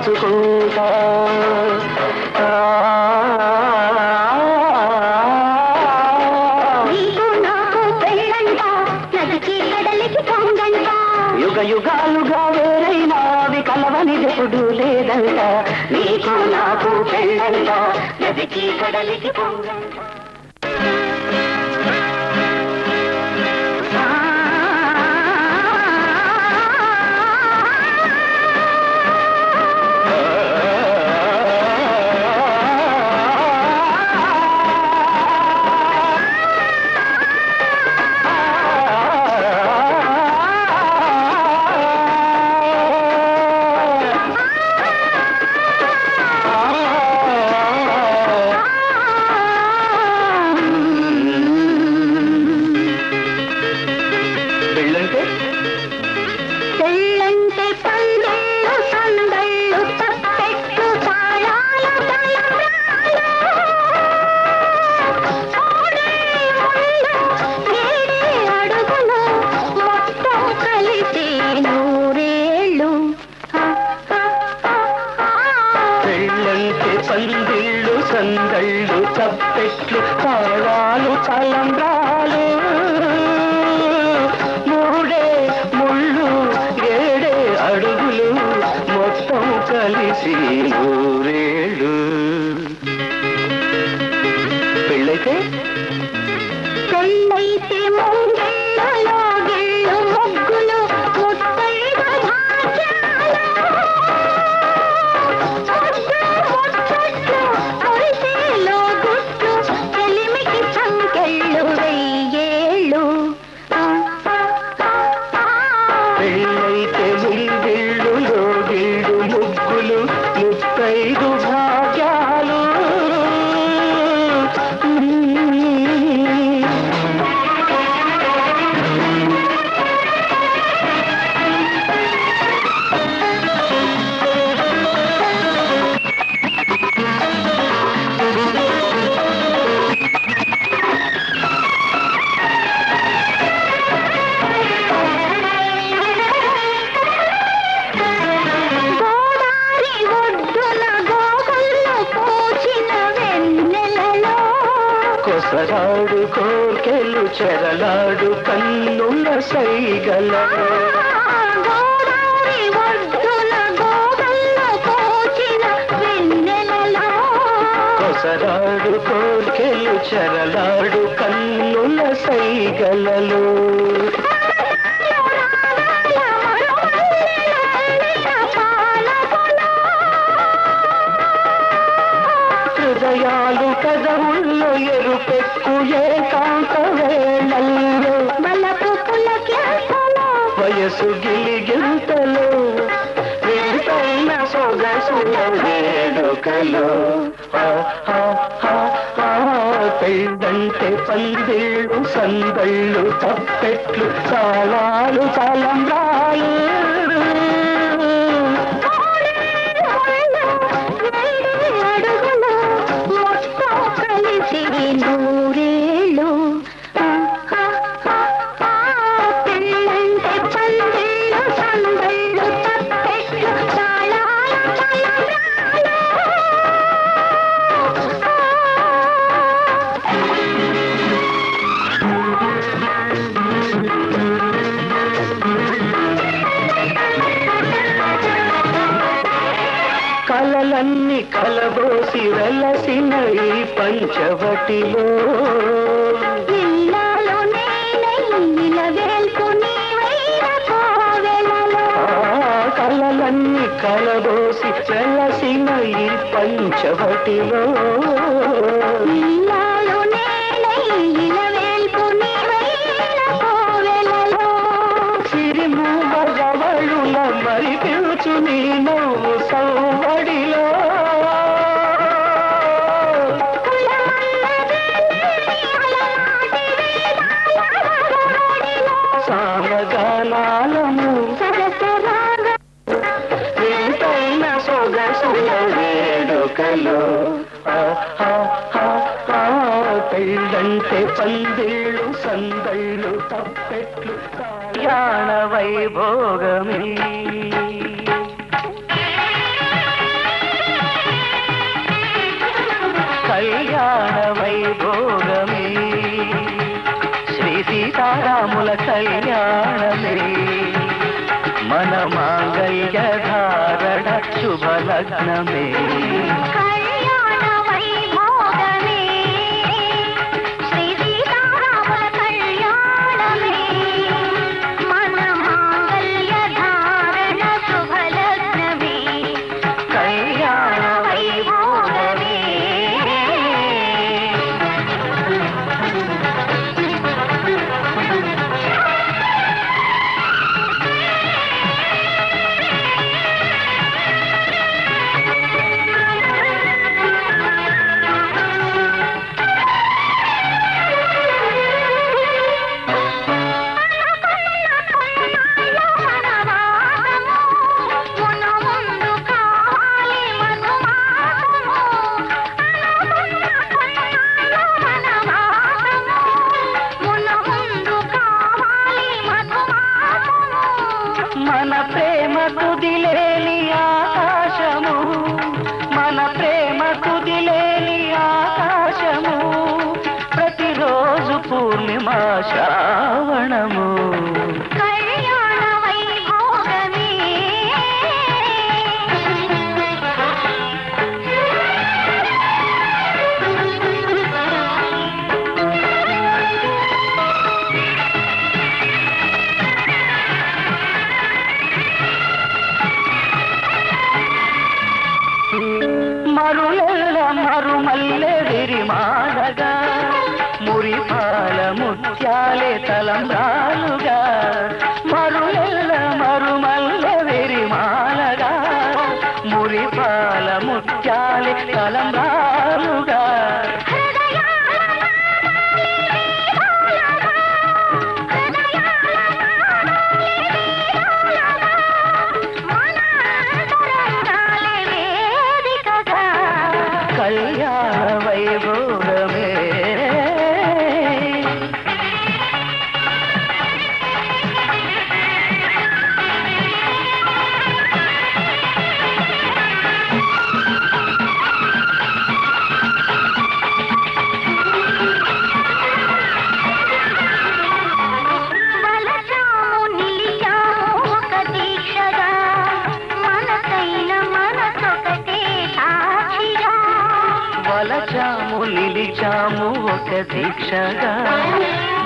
చేసుకుంటా. యుగ యుగాలుగా వేరైనా అవి కలవనిదెప్పుడు లేదంట. నీకు నాకు పెళ్ళంట, నదికి కడలికి పొంగంట. పందిళ్ళు సందళ్ళు చప్పెట్లు తాళాలు తలంబ్రాలు మూడే ముళ్ళు ఏడే అడుగులు మొత్తం కలిసి ఊరేళ్ళు. పెళ్ళైతే పెళ్ళైతే ముంగిళ్ళలో గిళ్ళు ముగ్గులు ముత్తైదు భాగ్యాలు మురిసేలో గుట్లు చెలిమికి సంకెళ్ళు వెయ్యేళ్ళు. పెళ్ళైతే ముంగిళ్ళులో గిళ్ళు ముగ్గులు ముత్తైదు భాగ్యాలు కొసరాడు కోర్కెలు చెరలాడు కన్నుల సైగల కొసరాడు కోర్కెలు చెరలాడు కన్నుల సైగలలో హృదయాలు కదవుల్లో ఎరుపెక్కు ఏకాంత వేళల్లో బలపు పులకెంతలో వయసు గిలిగింతలో వింతైన సొగసుల వేడుకలో పెళ్ళంటే పందిళ్ళు సందళ్ళు తప్పెట్లు తాళాలు తలంబ్రాలు నూరేళ్ళు. పెళ్ళంటే పందిళ్ళు సందళ్ళు తప్పెట్లు తాళాలు తలంబ్రాలు. కలలన్నీ కలబోసి వెలసిన ఈ పంచవటిలో ఇల్లాలో నేనై నిలవేల్పు నీవైన కోవెలలో. కలలన్నీ కలబోసి వెలసిన ఈ పంచవటిలో ఇల్లాలో నేనై నిలవేల్పు నీవైన కోవెలలో. సిరిమూవగవళుల మరి పిలుచు నీ నవ్వు సౌవడిలో సామగానాలము వింతైన సొగసుల వేడుకలో పెళ్ళంటే పందిళ్ళు సందళ్ళు తప్పెట్లు కళ్యాణ వైభోగమే. లగ్నమే కళ్యాణ వైభోగమే శ్రీ సీతారాముల కళ్యాణమే మన మాంగళ్య ధారణ శుభలగ్నమే కళ్యాణ వైభోగమే మన ప్రేమ కుదిలేని ఆకాశము మన ప్రేమ కుదిలేని ఆకాశము ప్రతిరోజు పూర్ణిమ శ్రావణము కళ్యాణ వైభోగమే మరులెల్ల మరుమల్లె విరిమాలగా మురిపాల ముత్యాలే తలంబ్రాలుగా మరులెల్ల మరుమల్లె విరిమాలగా మురిపాల ముత్యాలే తలంబ్రాలుగా కళ్యాణ వైభోగమే వలచాము నిలిచాము ఒక దీక్షగా మనసైన మనసొకటే సాక్షిగా వలచాము నిలిచాము ఒక దీక్షగా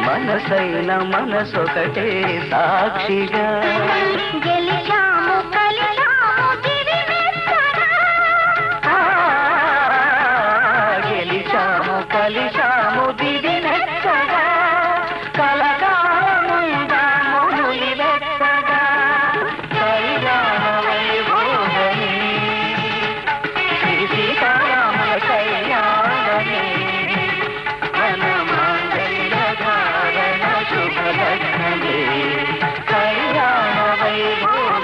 మనసైన మనసొకటే సాక్షిగా గెలిచాము కలిచాము దివిమెత్తగా గెలిచాము కలిశాము దివి నెచ్చగా కలకాలముందాము నులివెచ్చగా కళ్యాణ వైభోగమే శ్రీ సీతారాముల కళ్యాణమే మన మాంగళ్య ధారణ శుభలగ్నమే కళ్యాణ వైభోగమే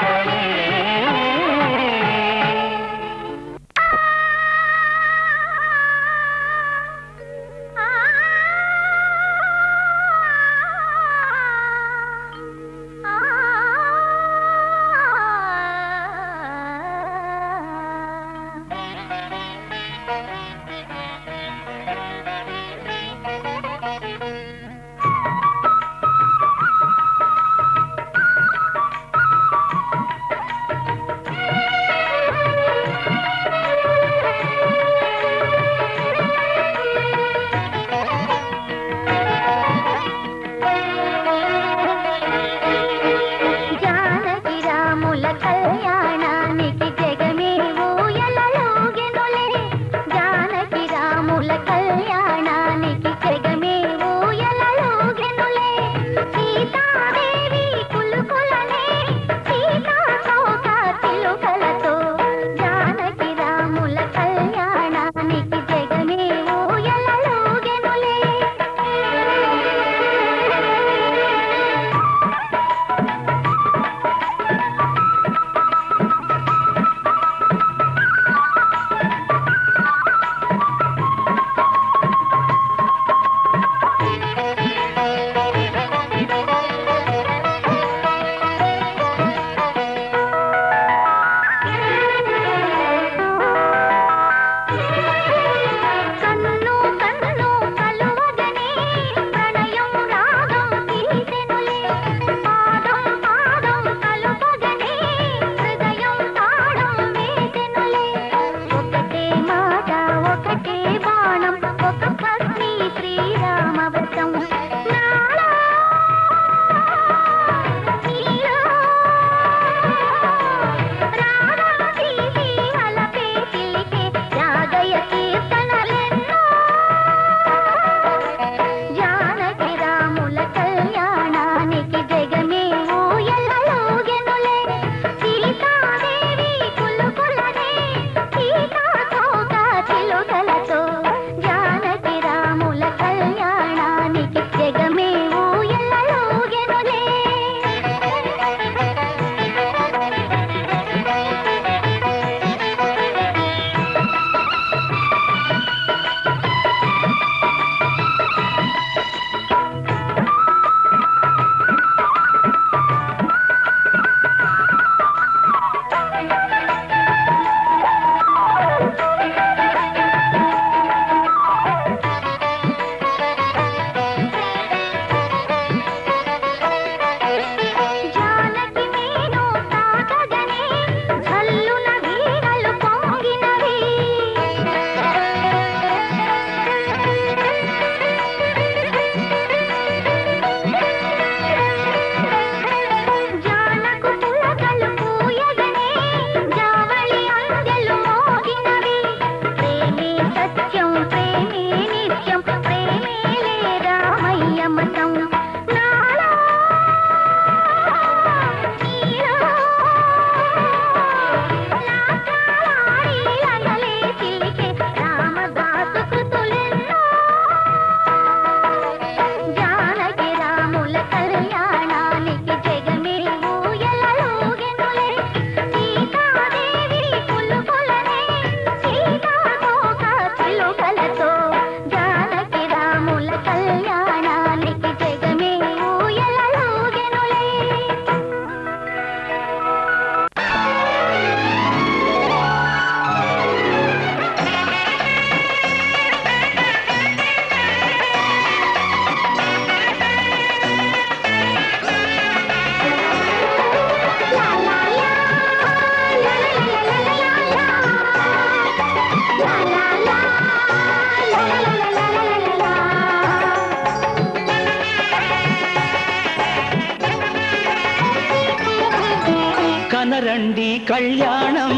కనరండి కళ్యాణం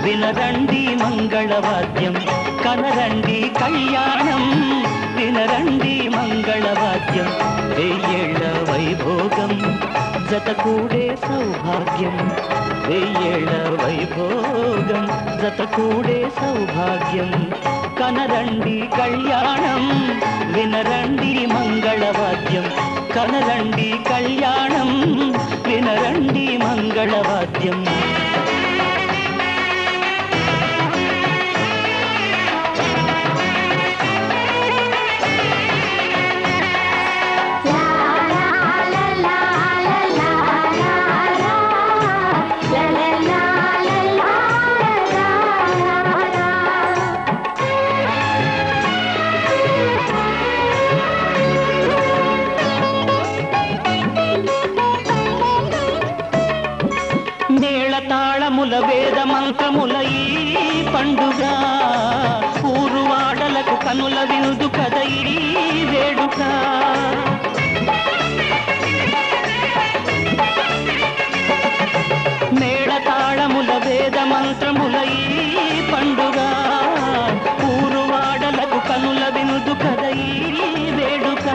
వినరండి మంగళవాద్యం కనరండి కళ్యాణం వినరండి మంగళవాద్యం వెయ్యేళ్ళ వైభోగం జతకూడే సౌభాగ్యం వెయ్యేళ్ళ వైభోగం జతకూడే సౌభాగ్యం కనరండి కళ్యాణం వినరండి మంగళవాద్యం కనరండి కళ్యాణం వినరండి మంగళవాద్యం మేళతాళముల వేద మంత్రముల ఈ పండుగ ఊరువాడలకు కనుల విందు కద ఈ వేడుక మేళతాళముల వేద మంత్రముల ఈ పండుగ ఊరువాడలకు కనుల విందు కద ఈ వేడుక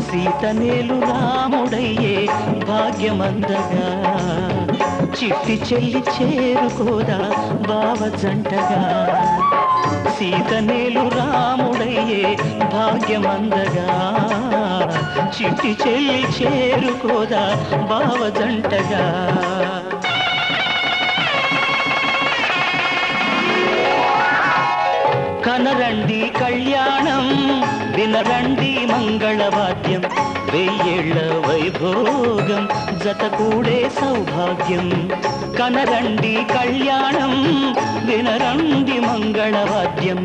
సీతనేలు రాముడయ్యే భాగ్యమందగా చిట్టి చెల్లి చేరుకోదా బావ జంటగా సీతనేలు రాముడయ్యే భాగ్యమందగా చిట్టి చెల్లి చేరుకోదా బావ జంటగా కనరండి కళ్యాణం వినరండి మంగళవాద్యం వెయ్యేళ్ళ వైభోగం జతకూడే సౌభాగ్యం కనరండి కళ్యాణం వినరండి మంగళవాద్యం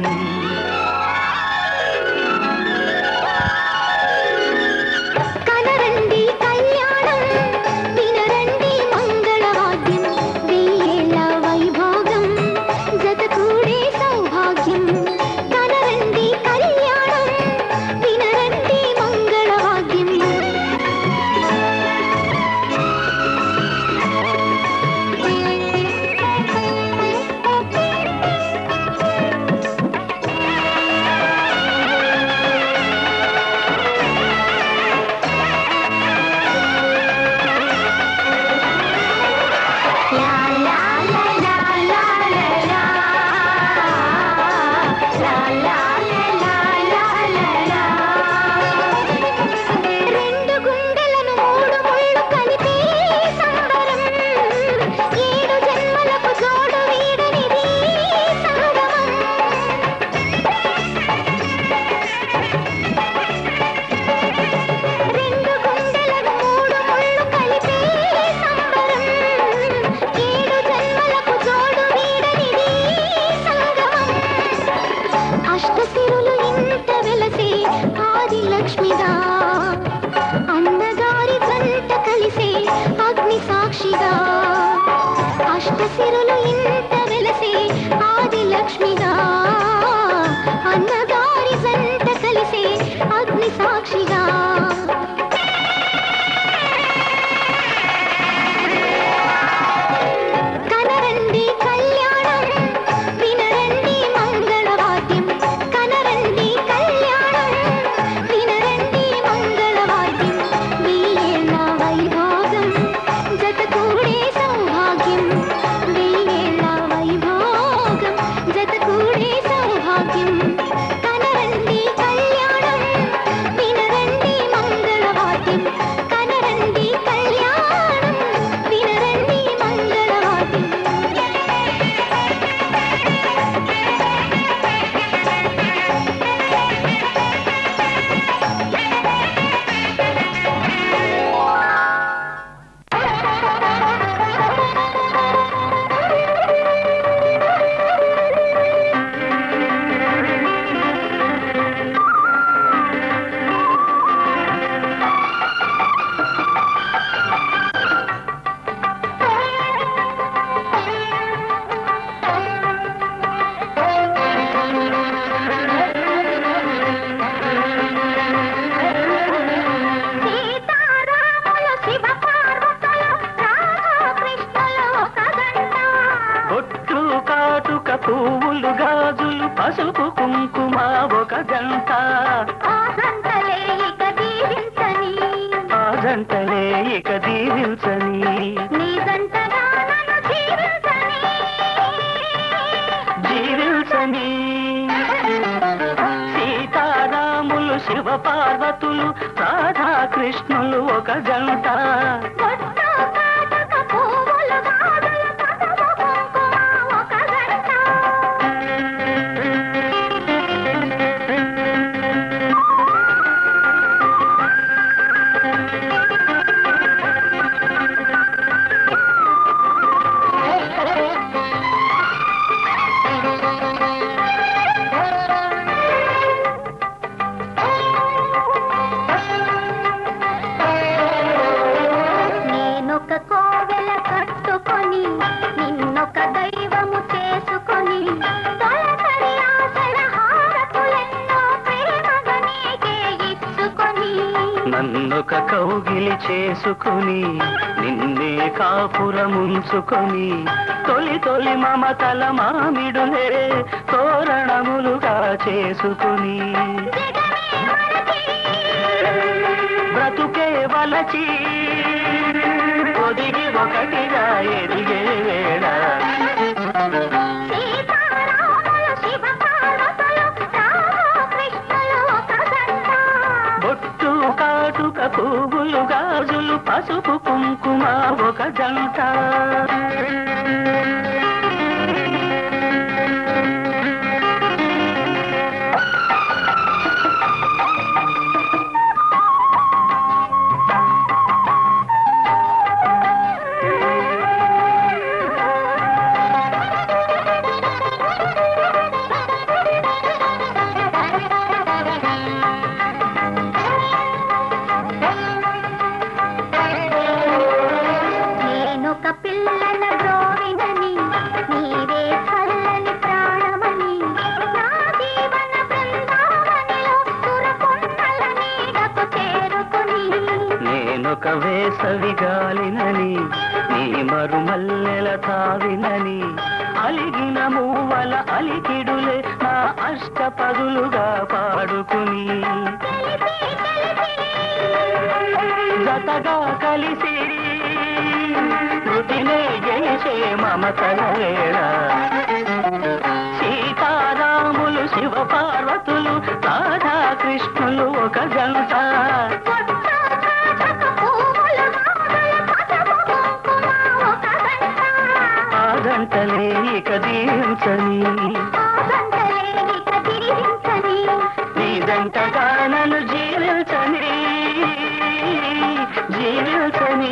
అష్టసిరులు ఇంత వెలసి ఆది లక్ష్మిగా అన్నగారి జంట కలిసి అగ్ని సాక్షిగా కనరండి కళ్యాణం వినరండి మంగళవాద్యం కనరండి కళ్యాణం వినరండి మంగళవాద్యం వెయ్యేళ్ళ వైభోగం జతకూడే సౌభాగ్యం వెయ్యేళ్ళ కాటుక పువ్వులు గాజులు పసుపు కుంకుమ ఒక జంట ఆ జంటలే ఇక దీవించని ఆ జంటలే ఇక దీవించని నీ జంటగా నన్ను జీవించని జీవించని సీతారాములు శివ పార్వతులు రాధాకృష్ణులు ఒక జంట బొట్టు కాటుక పువ్వులు గాజులు పసుపు కుంకుమ ఒక జంట నేనొక కోవెల కట్టుకొని నిన్నొక దైవము చేసుకొని తొలకరి ఆశల హారతులెన్నో ప్రేమగా నీకే ఇచ్చుకొని నన్నొక కౌగిలి చేసుకుని నిన్నే కాపురముంచుకొని తొలి తొలి మమతల మామిడులే తోరణములుగా చేసుకుని జగమే మరచి బ్రతుకే వలచి ఒదిగి ఒకటిగా ఎదిగే వేళ సీతారాములు శివ పార్వతులు రాధాకృష్ణులు ఒక జంట బొట్టు కాటుక పువ్వులు గాజులు పసుపు కుంకుమ ఒక జంట నేనొక పిల్లల బ్రోవినని నీవే చల్లని ప్రాణమని నా జీవన బృందావనిలో సురకొండల నీడకు చేరుకొని నేనొక వేసవి గాలినని నీ మరుమల్లెల తావినని అలిగిన మూవల అలికిడులే నా అష్టపదులుగా పాడుకుని జతగా కలిసి శృతినే జయిసే మమతల వేళ సీతారాములు శివ పార్వతులు రాధాకృష్ణులు ఒక జంట బొట్టు కాటుక పువ్వులు గాజులు పసుపు కుంకుమ ఒక జంట ఆ జంటలే ఇక దీవించని ఆ జంటలే ఇక దీవించని నీ జంటగా నన్ను జీవించని జీవించని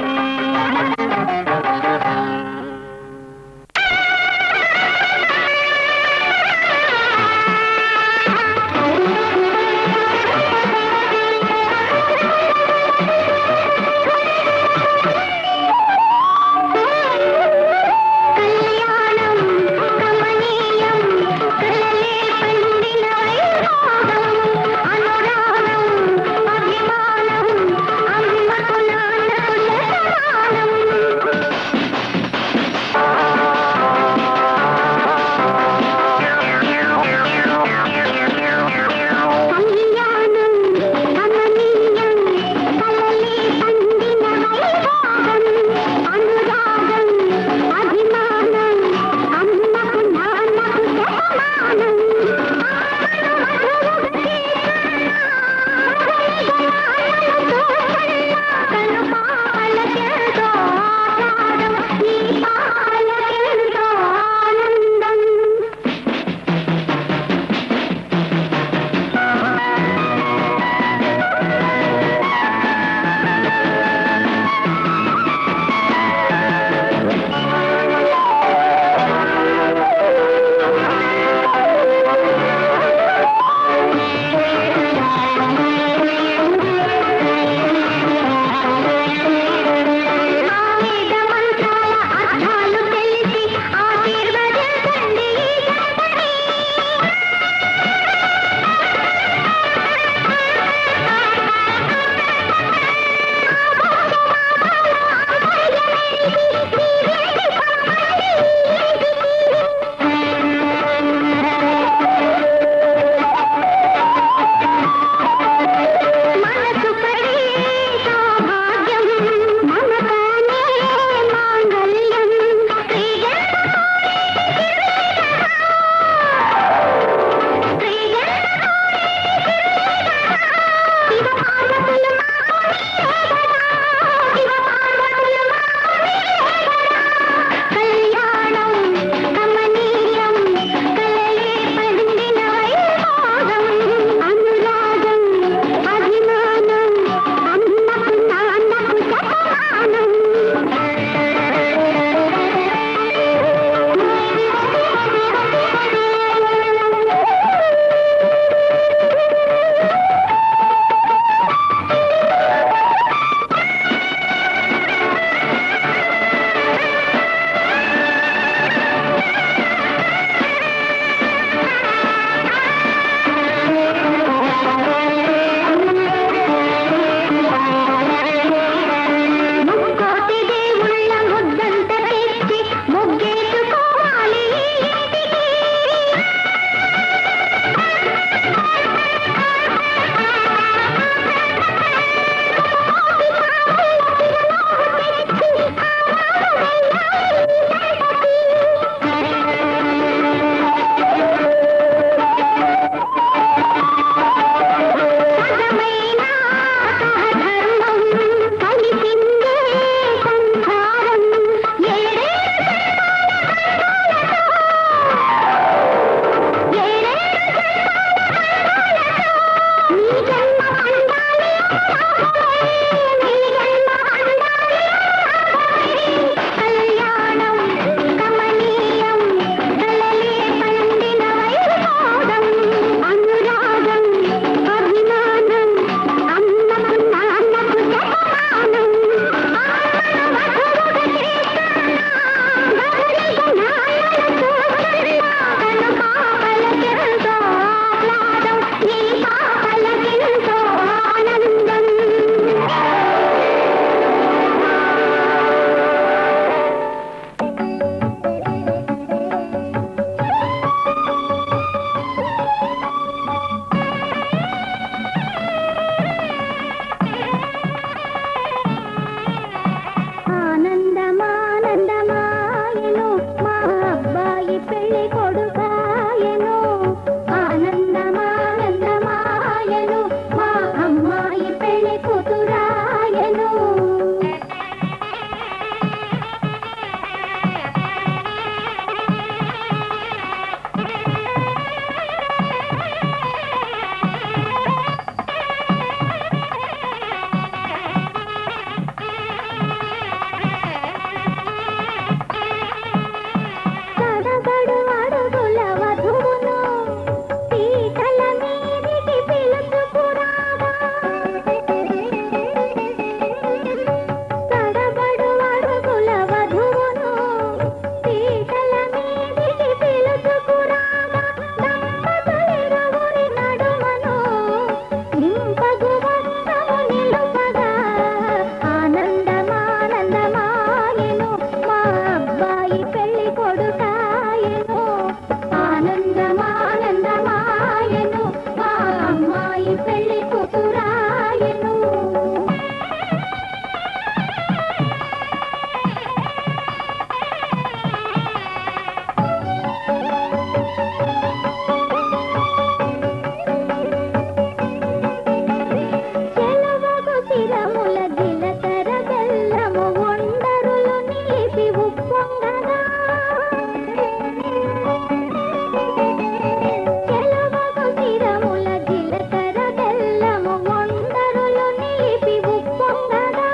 కళ్యాణం కమనీయం కలలే పండిన వైభోగం అనురాగం అభిమానం అమ్మకు నాన్నకు శతమానం కొడుకాయను ఆనందమానందమాయను మా అమ్మాయి పెళ్లి కూతురాయను చెలవగు శిరముల జిలకర బెల్లము వండరులు నిలిపి ఉప్పొంగగా చెలవగు శిరముల జిలకర బెల్లము వండరులు నిలిపి ఉప్పొంగగా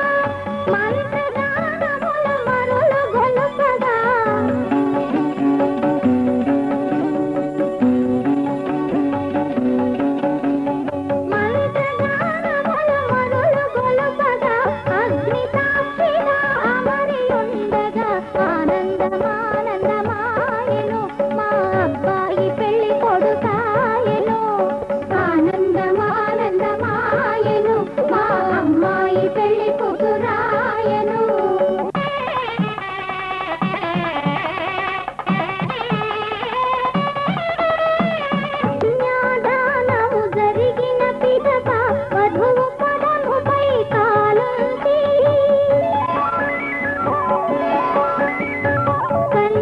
మంత్రగానముల మరులు గొలుపగా మంత్రగానముల మరులు గొలుపగా అగ్ని సాక్షిగా అమరి ఉండగా ఆనందమానందమాయను మా అబ్బాయి పెళ్లి కొడుకాయను ఆనందమానందమాయను మా అమ్మాయి పెళ్లి కూతురాయను కన్యాదానము జరిగిన పిదప వధువు పదముపై కాలుంచి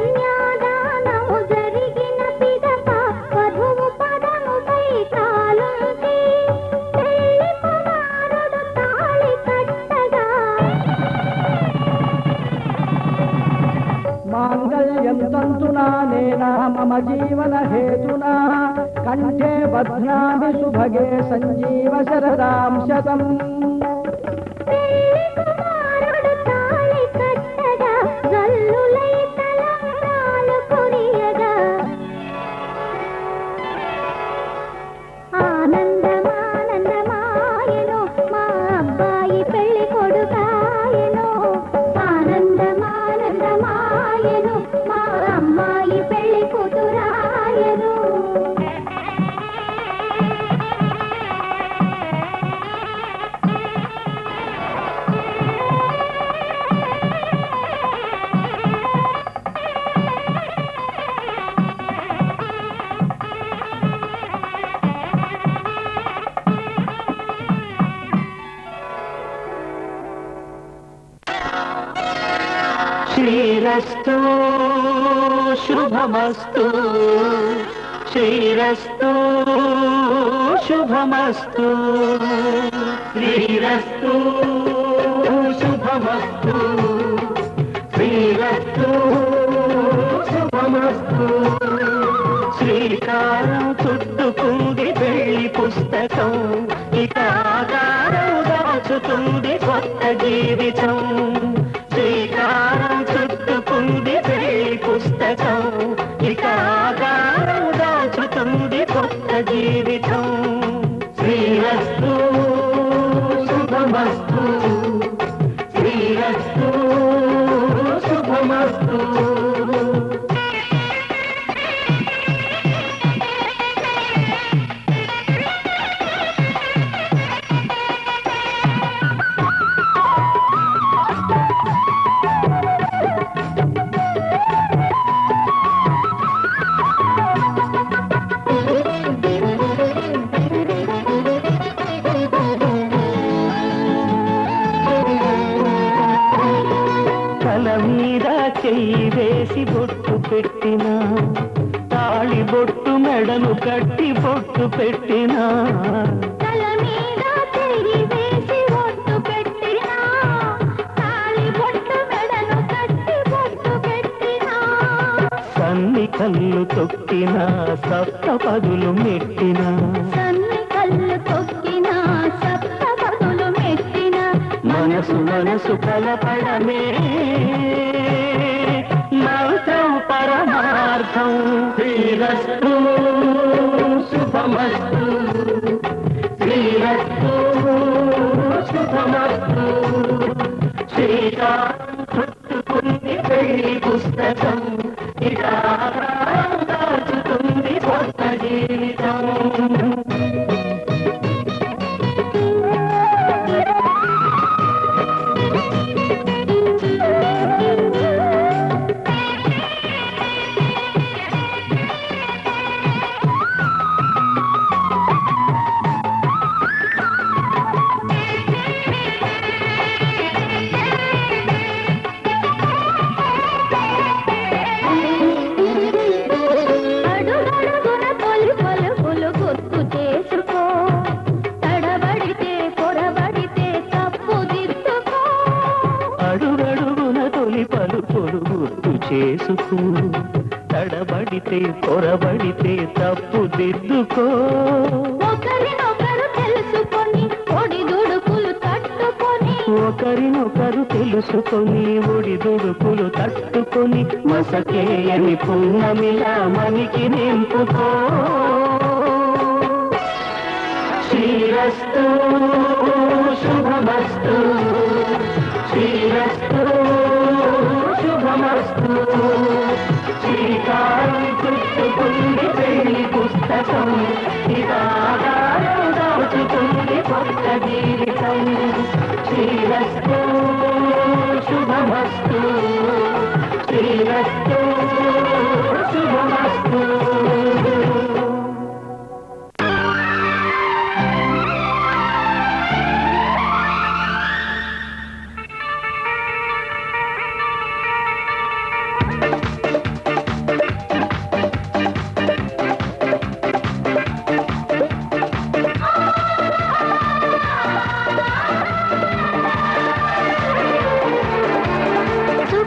కన్యాదానము జరిగిన పిదప వధువు పదముపై కాలుంచి పెళ్లి కుమారుడు తాళి కట్టగా మాంగళ్యం తంతునా నేనా మమ జీవన హేతునా కంఠే బధ్నామి సుభగే సంజీవ శరదాం శతం పెళ్లి కుమారుడు తాళి కట్టగా జల్లులై తలంబ్రాలు కురియగా ఆనందమానందమాయను మా అబ్బాయి పెళ్లి కొడుకాయను ఆనందమానందమాయను మా అమ్మాయి పెళ్లి కూతురాయను శ్రీరస్తు శుభమస్తు శ్రీరస్తు శుభమస్తు శ్రీరస్తు శుభమస్తు శ్రీరస్తు శుభమస్తు శ్రీకారం చుట్టుకుంది పెళ్లి పుస్తకం ఇక ఆకారం దాచుతుంది కొత్త జీవితం శ్రీకారం చుట్టుకుంది పెళ్లి పుస్తకం ఇక ఆకారం దాచుతుంది కొత్త జీవితం శ్రీరస్తు శుభమస్తు శ్రీరస్తు శుభమస్తు తల మీద చెయ్యి వేసి బొట్టు పెట్టినా తాళి బొట్టు మెడను కట్టి బొట్టు పెట్టినా తల మీద చెయ్యి వేసి బొట్టు పెట్టినా తాళి బొట్టు మెడను కట్టి బొట్టు పెట్టినా సన్ని కళ్ళు తొక్కినా సప్త పదులు మెట్టినా సన్ని కళ్ళు తొక్కినా సప్త పదులు మెట్టినా మనసు మనసు కలపడమే మంత్రం పరమార్థం శ్రీరస్తు శుభమస్తు శ్రీరస్తు శుభమస్తు శ్రీకారం చుట్టుకుంది పెళ్లి పుస్తకం ఇక ఆకారం దాచుతుంది కొత్త జీవితం చేసుకో, తడబడితే పొరబడితే తప్పు దిద్దుకో. ఒకరినొకరు తెలుసుకొని ఒడిదుడుకులు తట్టుకొని, ఒకరినొకరు తెలుసుకొని ఒడిదుడుకులు తట్టుకొని, మసకేయని పున్నమిలా మనికి నింపుకో. శ్రీరస్తు శుభమస్తు, శ్రీరస్తు శుభమస్తు. శ్రీకారం చుట్టుకుంది పెళ్లి పుస్తకం, ఇదాగారం దాచుకుంది కొత్త జీవితం. శ్రీరస్తు శుభమస్తు, శ్రీరస్తు శుభమస్తు.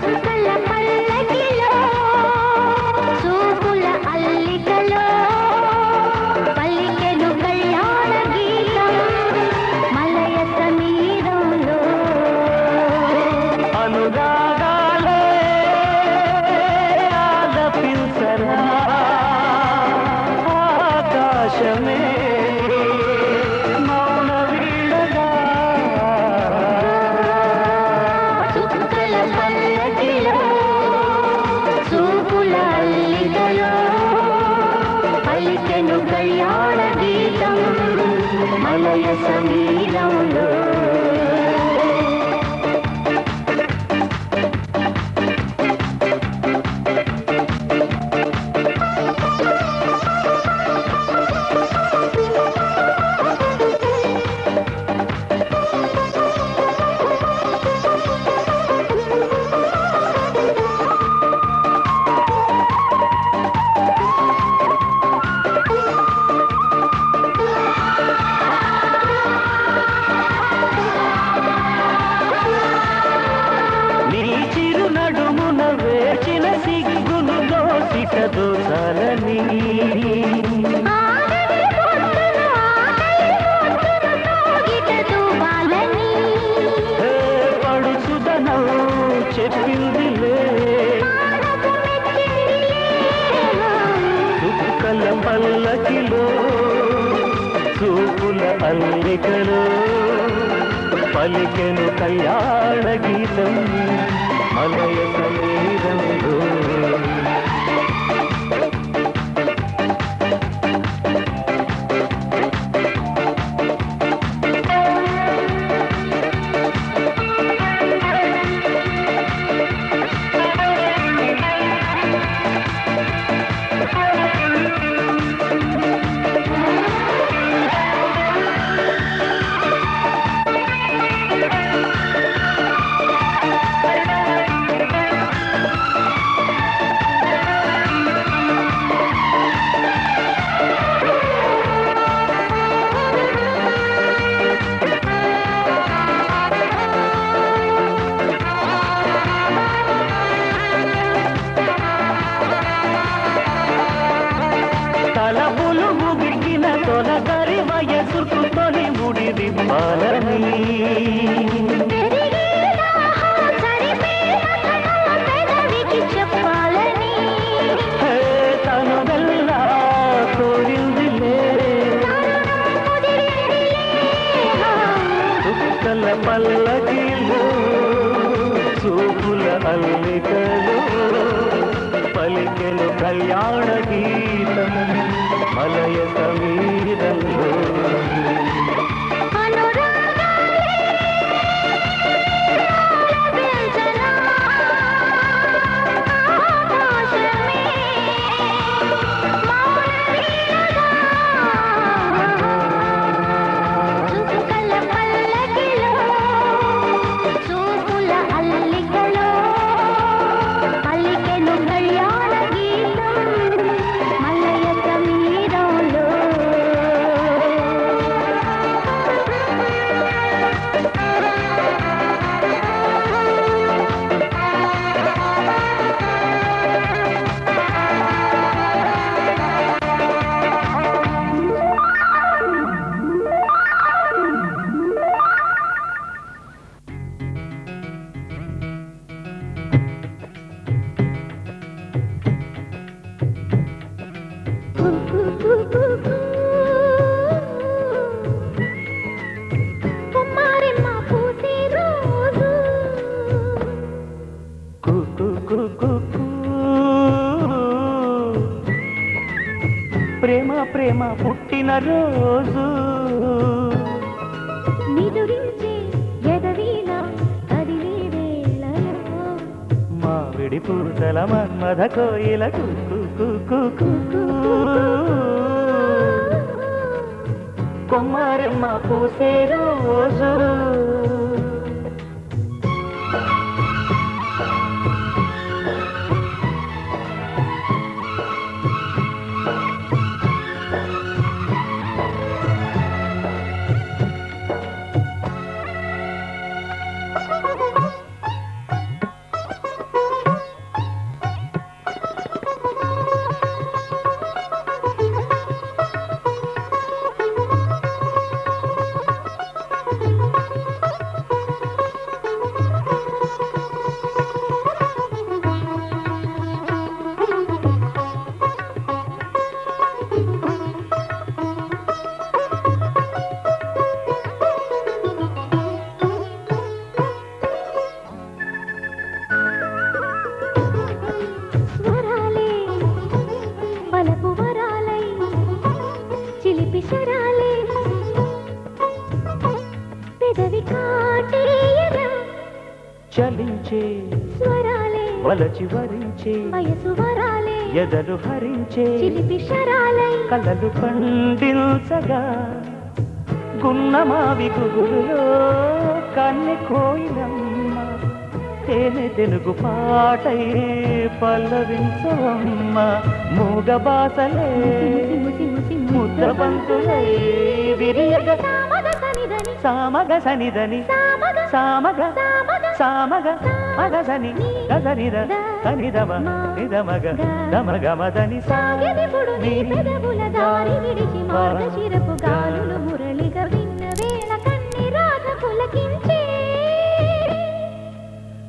చుక్కల పల్లకిలో చూపుల అల్లికలో పలికెను కళ్యాణ గీతం మలయ సమీరంలో. అనురాగాలే ఆలపించరా ఆకాశమే మౌన వీణగా. చుక్కల పల్లకిలో చూపుల అల్లికలో పలికెను కళ్యాణ గీతం మలయ సమీరంలో. నీ చిరు నడుమున వేచిన సిగ్గును దోసిట దోసాలని, ఆగని పొద్దున ఆకలి పొద్దున తోగిట దూవాలని, పడుచుదనం చెప్పిందిలే ఆడపు మెచ్చిందిలే. చుక్కల పల్లకిలో చూపుల అల్లికలో పలికెను కళ్యాణ గీతం మలయ సమీరంలో. తలపులు ముగికిన తొలగరి వయసుకు తొలి ముడి దిప్పాలని, చెప్పాలని తను వెళ్ళా కోరిందిలే చుక్కల పల్లకిలో చూపుల అల్లికలో పలికెను కళ్యాణ గీతం మలయ సమీరంలో. చుక్కల పల్లకిలో చూపుల అల్లికలో పలికెను కళ్యాణ గీతం మలయ సమీరంలో. కొమ్మారెమ్మ పూసే రోజు కు కు కు కు కు. ప్రేమ ప్రేమ పుట్టిన రోజు నిదురించే ఎదవీణ కదిలే వేళలో మావిడి పూతల మన్మథ కోయిల కు కు కు కు కు కు. కొమ్మారెమ్మ పూసే రోజు స్వరాలే బలపు వరాలై చిలిపి శరాలే పెదవి కాటేయరా చలించే స్వరాలే వలచి వరించే వయసు వరాలే ఎదలు హరించే చిలిపి శరాలై కలలు పండించగా గున్నమావి గుగురులో కన్నె కోయిలమ్మ తేనె తెలుగు పాటై పల్లవించవమ్మ మూగ బాసలే ముద్ద బంతులై విరియగ సామగ సనిదని సామగ సామగ మగసని గసనిద సనిదమ నిదమగ దమగమదని సాగెదిపుడు నీ పెదవుల దారి విడిచి మార్గశిరపు గాలులు మురళిగా విన్న వేళ కన్ని రాగ పులకించే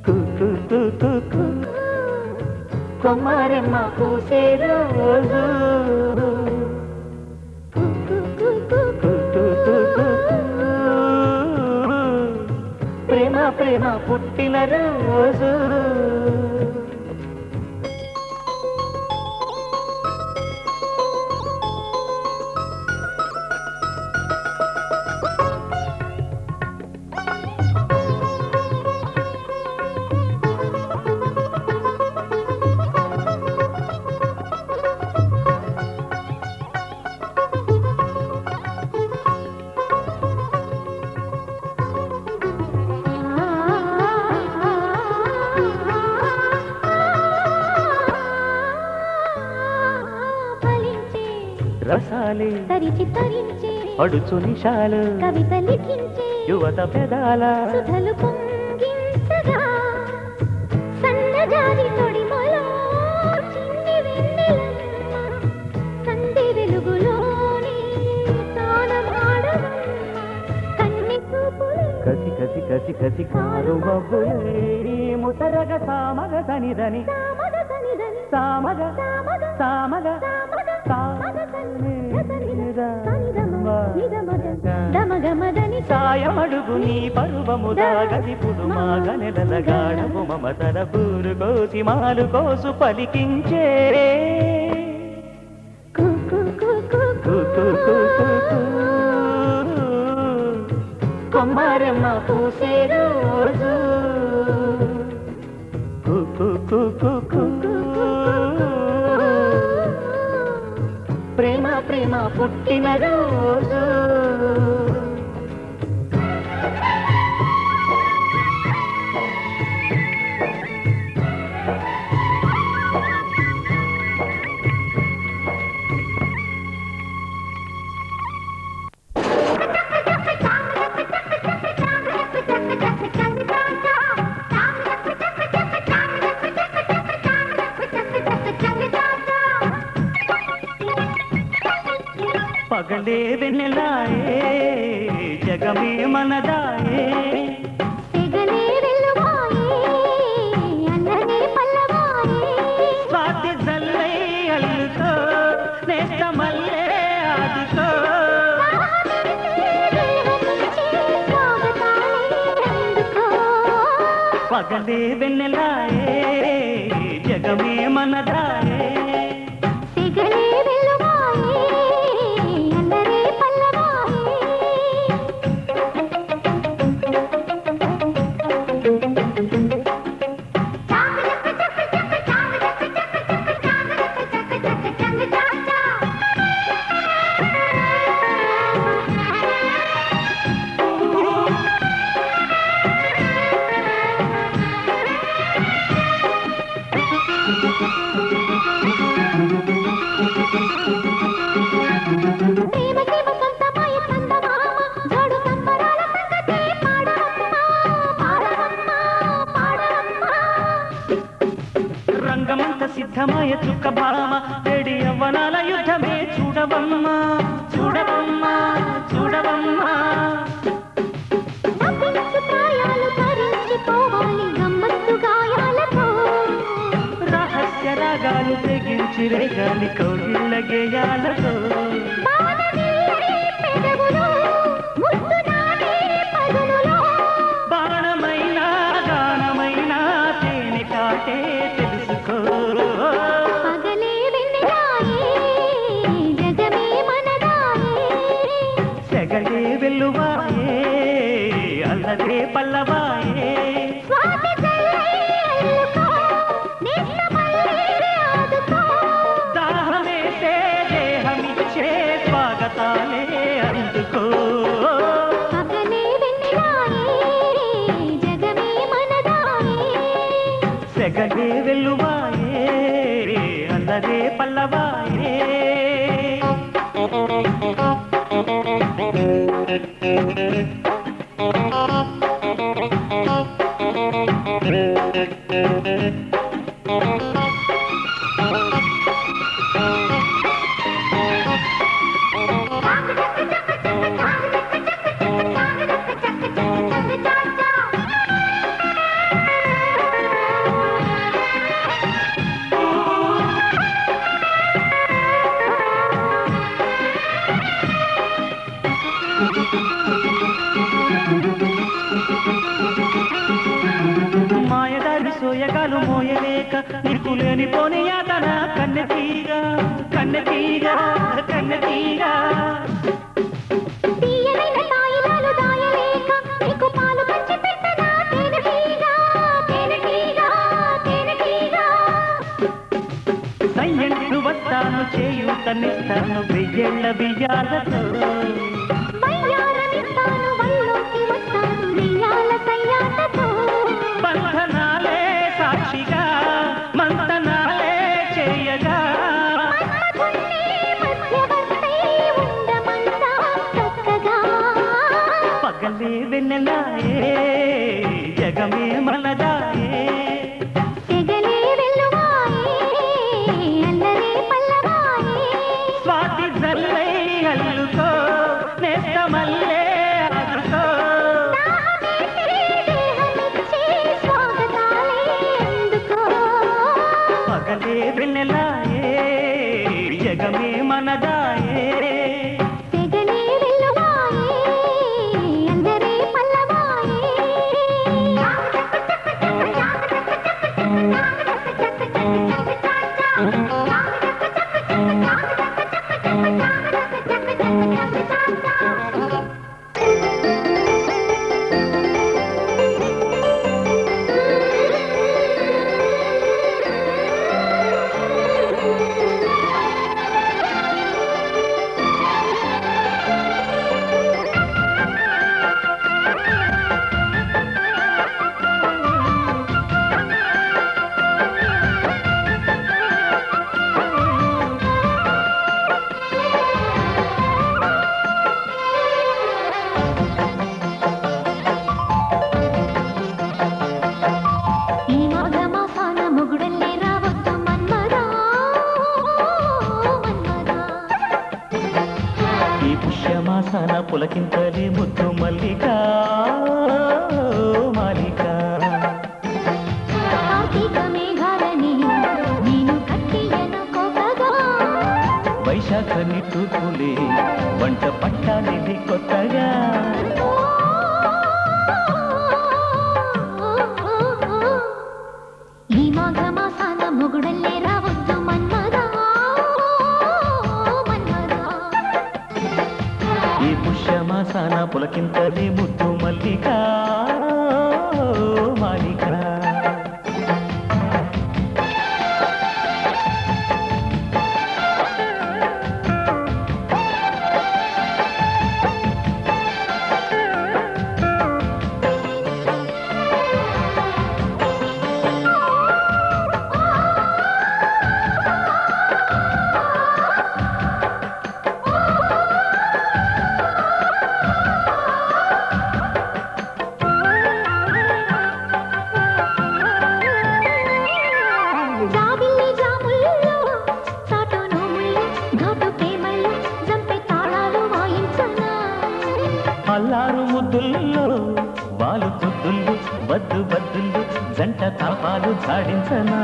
కు కు కు కు కు. కొమ్మారెమ్మ పూసే రోజు కు కు కు కు కు కు కు కు కు. ప్రేమ ప్రేమ పుట్టిన రోజు ఫలించే రసాలే తరిచి తరించే అడుచు నిశాలు కవిత లిఖించే యువత పెదాల సుధలు పొంగించగా సన్నజాజి తొడిమలో చిన్ని వెన్నెలమ్మ సంధి వెలుగులోనే తానమాడవమ్మ కన్ని చూపులే కసి కసి కసి కసి కారు మబ్బులే ముసరగ సామగ సనిదని సామగ సనిదని సామగ సామగ సామగ సామగ దమగమదని సాయమడుగు నీ పరువము దాగదిపుడు మాగనెలల గాఢము మమతల బూరు కోసి మాలు కోసు పలికించే కు కు కు కు కు కు కు కు కు. కొమ్మారెమ్మ పూసే రోజు కు కు కు కు కు. ప్రేమ ప్రేమ పుట్టిన రోజు పగలే వెన్నెలాయే జగమే మనదాయే తెగలే వెల్లువాయే అన్ననే పల్లవాయే స్వాతి జల్లై అల్లుతో నేస్తమల్ల పగలే వెన్నెలాయే జగమే మనదాయే సిగలే వెలుగాయే అందరే పల్లవాయే రంగమంత సిద్ధమయ చుక్క భామ తెడి యవ్వనాల యుద్ధమే చూడవమ్మా చూడవమ్మా చూడవమ్మా రహస్య రాగాలు తెగించి రేగాలి కౌగిళ్ళ గేయాలతో బాణమైన గానమైన తేనె కాటే తెలుసుకో సెగలే వెల్లువాయే అల్లదే పల్లవాయే దాహమేసే దేహమిచ్చే స్వాగతాలే అందుకో సెగలే వెల్లువాయే అల్లదే పల్లవాయే మాయదారి సోయగాలు మోయలేక నిప్పులేని పోని యాతన కన్నెతీగ కన్నెతీగ కన్నెతీగ సయ్యంటు వస్తాను చేయూతనిస్తాను వెయ్యేళ్ళ బియ్యాలతో బంధనాలే సాక్షిగా మంతనాలే చేయగా పగలే వెన్నెలాయే జగమే మనదాయే స్వాతి జల్లై అల్లుకో నేస్తమల్లే అదుకో పగలే వెన్నెలాయే జగమే మనదాయే పుష్యమాసాన పులకింతలే ముద్దు మల్లిక మాలిక వైశాఖ నిట్టూర్పులే వంట పట్టాలి కొత్తగా పులకింతది ముద్దు మల్లిక మాలిక అల్లారు ముద్దుల్లో బాలు పొద్దుళ్ళు బద్దు బద్దుళ్ళు జంట తాపాలు జాడించనా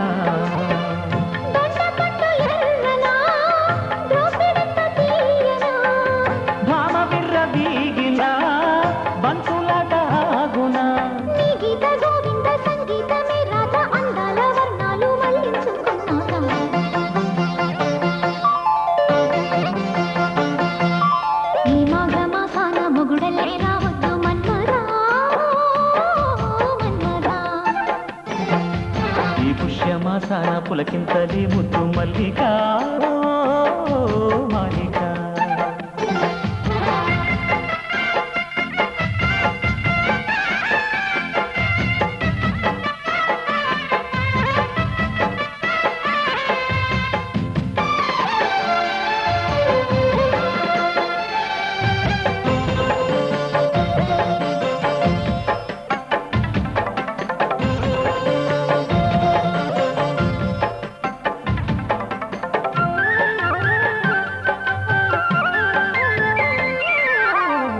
భామ బిర్ర బీగిన బంతులాట ఆగునా పుష్యమాసాన పులకింతలి ముద్దు మల్లిక మాలిక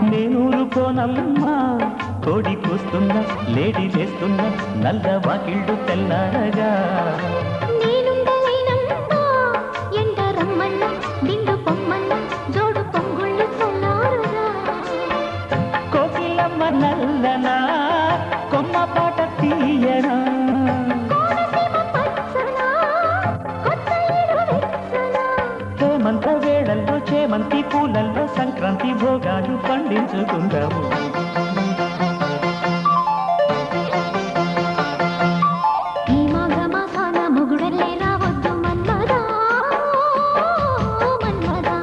నేనూరుకోనమ్మా కోడి కూస్తున్నా లేడీ లేస్తున్నా నల్ల వాకిళ్ళు తెల్లారగా కోకిలమ్మ నల్లనా కొమ్మ పాట తీయనా హేమంత వేళల్లో చేమంతి పూలల్లో సంక్రాంతి భోగాలు పండించుకుందాము ఈ మాఘమాసాన మొగుడల్లే రావద్దు మన్మదా మన్మదా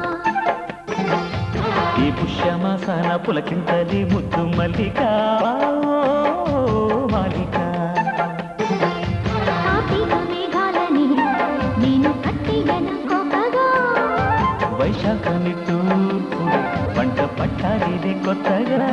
ఈ పుష్యమాసాన పులకింతలి ముద్దు మల్లిక మాలిక వైశాఖ నిట్టూర్పు పంట పట్టాలిదే కొత్తగా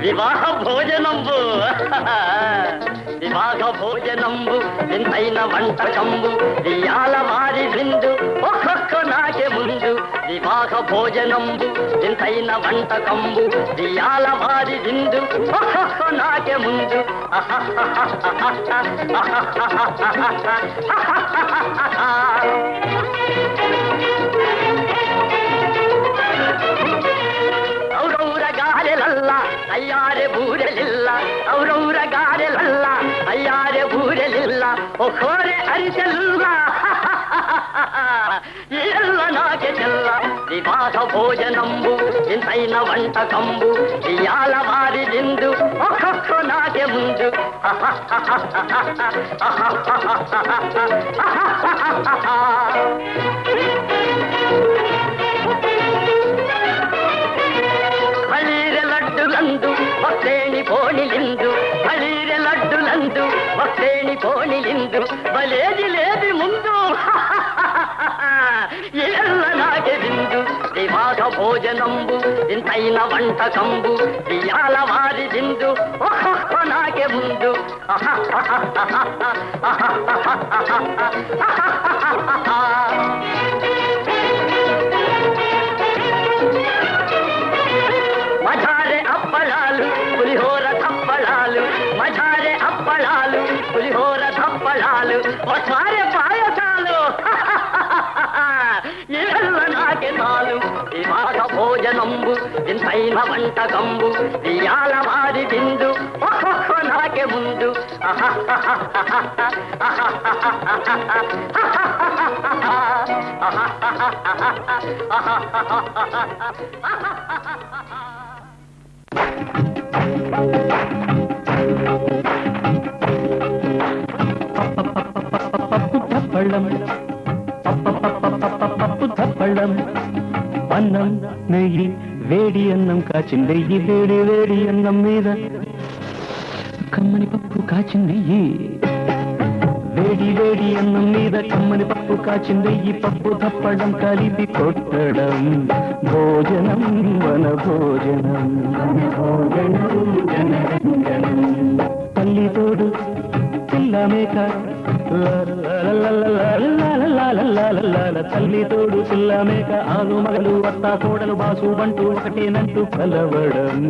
వివాహ భోజనంబు వివాహ భోజనంబు వింతైన వంటకంబు ఇయాల వారి విందు ఒక్కొక్క నాకే ముందు వివాహ భోజనంబు వింతైన వంటకంబు ఇయాల వారి విందు ఒక్కొక్క నాకే ముందు ಗಾರೆಲಲ್ಲ ಅಯ್ಯಾರೆ ಬೂರೆಲಿಲ್ಲ ಅವರವರ ಗಾರೆಲಲ್ಲ ಅಯ್ಯಾರೆ ಬೂರೆಲಿಲ್ಲ ಒಖೋರೆ ಅರಿಸಲಿಲ್ಲ ಎಲ್ಲ ನಾಗೆ ಚೆಲ್ಲ ವಿವಾಹ ಭೋಜನಂಬು ಇಂತೈನ వంటకంబు ఇయాల వారిదిందు ఒక్కొక్క నాకే ముందు ಬಳೀರೆ ಲಡ್ಡುಲಂದು ಭಕ್ತೇಣಿ ಪೋಣಿಲಿಂದು ಬಳೀರೆ ಲಡ್ಡುಲಂದು ಭಕ್ತೇಣಿ ಪೋಣಿಲಿಂದು ಬಲೇದಿ ಲೇದಿ ಮುಂದು ಎಲ್ಲ ನಾಗೆ ಬಿಂದು ವಿವಾಹ ಭೋಜನಂಬು ಇಂತೈನ వంటకంబు ఇయాల వారిదిందు ఒక్కొక్క నాకే ముందు ಮಜಾರೆ ಅಪ್ಪಳ ఇంతైన వంటకంబు ఇయాల వారి విందు ఓహో నాకే ముందు పళ్ళం అన్నం నెయ్యి వేడి అన్నం కాచిందెయ్యి వేడి వేడి అన్నం మీద కమ్మని పప్పు కాచిందెయ్యి వేడి వేడి అన్నం మీద కమ్మని పప్పు కాచిందెయ్యి పప్పు తప్పడం కలిపి కొట్టడం భోజనం వన భోజనం జనరంజనం తల్లి తోడు పిల్ల మేక తల్లి తోడు పిల్ల మేక ఆలు మగలు వత్త కోడలు బాసు బంటూ ఒకటేనంటూ కలవడం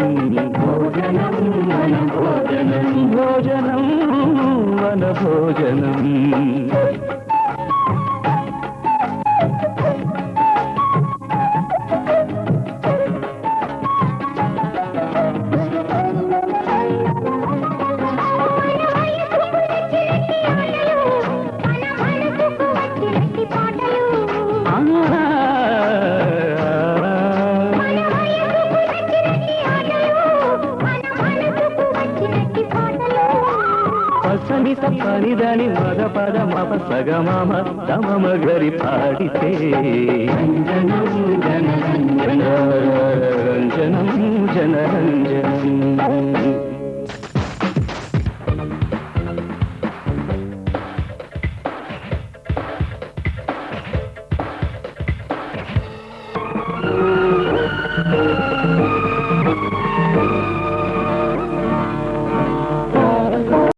భోజనం వన భోజనం భోజనం వన భోజనం పనిదని మగ పద మప సగ మమ తమ గరి పాడితే రంజనం జనరంజనం జనరంజనం